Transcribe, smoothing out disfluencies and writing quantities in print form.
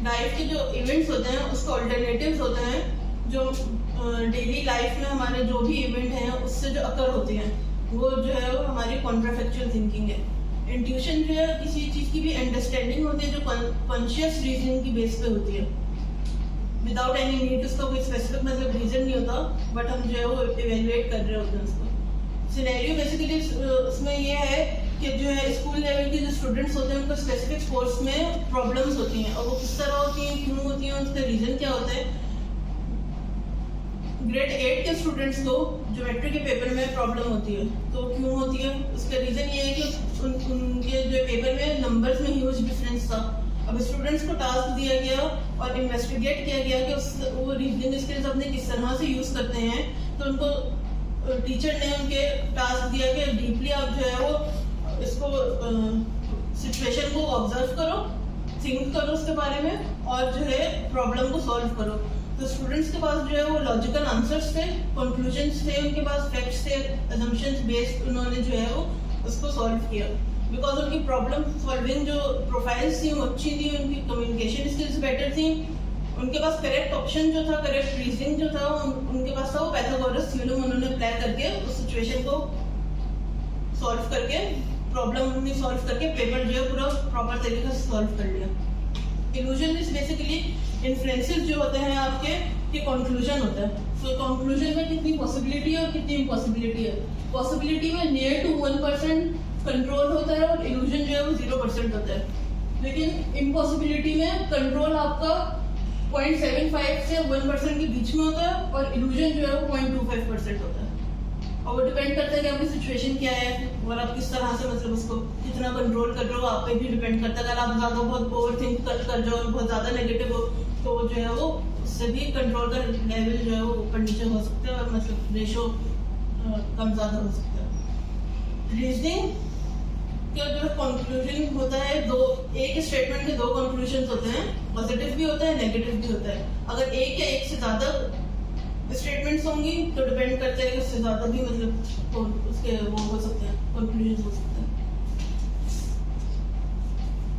Life के जो events होते हैं उसके ऑल्टरनेटिव्स होते हैं, जो डेली लाइफ में हमारे जो भी इवेंट हैं उससे जो अकर होते हैं, वो जो है वो हमारी कॉन्ट्राफैक्चुअल थिंकिंग है। इंट्यूशन जो है किसी चीज़ की भी अंडरस्टैंडिंग होती है जो कॉन्शियस रीजनिंग की बेस पे होती है, विदाउट एनी नीड, उसका कोई स्पेसिफिक मतलब रीजन नहीं होता, बट हम जो है वो इवेल्युएट कर रहे होते हैं उसको। सिनेरियो बेसिकली उसमें ये है कि जो है स्कूल लेवल के जो स्टूडेंट्स होते हैं उनको स्पेसिफिक कोर्स में प्रॉब्लम्स होती हैं, और वो किस तरह होती हैं, क्यों होती हैं, उसका रीजन क्या होता है। ग्रेड 8 के स्टूडेंट्स को ज्योमेट्री के पेपर में प्रॉब्लम होती है, तो क्यों होती है, उसका रीजन ये है कि उनके जो पेपर में नंबर्स में ह्यूज डिफरेंस था। अब स्टूडेंट्स को टास्क दिया गया और इन्वेस्टिगेट किया गया कि वो रीजनिंग स्किल्स अपने किस तरह से यूज करते हैं, तो उनको टीचर ने उनके टास्क दिया कि डीपली आप जो है वो इसको सिचुएशन को ऑब्जर्व करो, थिंक करो उसके बारे में, और जो है प्रॉब्लम को सॉल्व करो। तो स्टूडेंट्स के पास जो है वो लॉजिकल आंसर्स थे, कंक्लूजन्स थे, उनके पास फैक्ट्स थे, असम्पशंस बेस्ड उन्होंने जो है वो उसको सॉल्व किया। बिकॉज उनकी प्रॉब्लम सॉल्विंग जो प्रोफाइल्स थी वो अच्छी थी, उनकी कम्युनिकेशन स्किल्स बेटर थी, उनके पास करेक्ट ऑप्शन जो था, करेक्ट रीजनिंग जो था उनके पास था, वो पाइथागोरस थ्योरम उन्होंने अप्लाई करके उस सिचुएशन को सॉल्व करके, प्रॉब्लम उन्होंने सॉल्व करके पेपर जो है पूरा प्रॉपर तरीके से सॉल्व कर लिया। इल्यूजन इज बेसिकली इन्फ्लुएंसेस जो होते हैं आपके कि कंक्लूजन होता है। तो कंक्लूजन में कितनी पॉसिबिलिटी है और कितनी इम्पॉसिबिलिटी है। पॉसिबिलिटी में नियर टू 1% कंट्रोल होता है और इल्यूजन जो है वो 0% होता है। लेकिन इम्पॉसिबिलिटी में कंट्रोल आपका 0.75 से 1% के बीच में होता है और इल्यूजन जो है वो 0.25% होता है। और वो डिपेंड करता है कि आपकी सिचुएशन क्या है और आप किस तरह से मतलब उसको कितना कंट्रोल कर रहे हो, आप पे भी डिपेंड करता है। अगर आप ज़्यादा बहुत ओवर थिंक कर रहे हो और बहुत ज़्यादा नेगेटिव हो तो जो है वो उससे भी कंट्रोल का लेवल जो है वो ऊपर नीचे हो सकता है और मतलब रेशो कम ज़्यादा हो सकता है। रीजनिंग का जो कंक्लूजन होता है, एक स्टेटमेंट के 2 कंक्लूजन होते हैं, पॉजिटिव भी होता है, नेगेटिव भी होता है। अगर एक या एक से ज़्यादा स्टेटमेंट्स होंगी तो डिपेंड करता है कि उससे ज़्यादा भी मतलब उसके वो हो सकते हैं, कंक्लूजन हो सकते हैं।